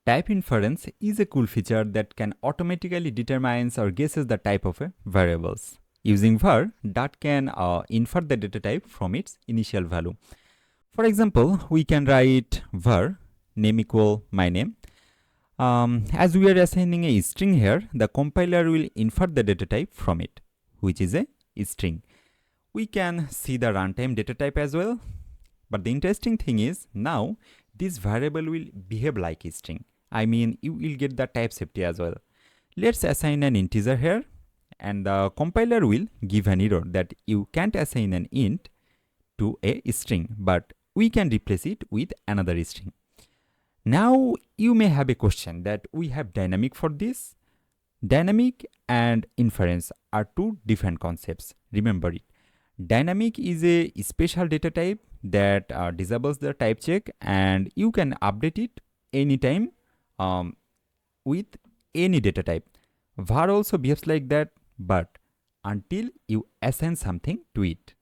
Type inference is a cool feature that can automatically determines or guesses the type of a variables. Using var, that can infer the data type from its initial value. For example, we can write var name equal my name. As we are assigning a string here, the compiler will infer the data type from it, which is a string. We can see the runtime data type as well. But the interesting thing is now this variable will behave like a string. I mean, you will get the type safety as well. Let's assign an integer here, and the compiler will give an error that you can't assign an int to a string, but we can replace it with another string. Now you may have a question that we have dynamic for this. Dynamic and inference are two different concepts. Remember it. Dynamic is a special data type that disables the type check, and you can update it anytime with any data type. Var also behaves like that, but until you assign something to it.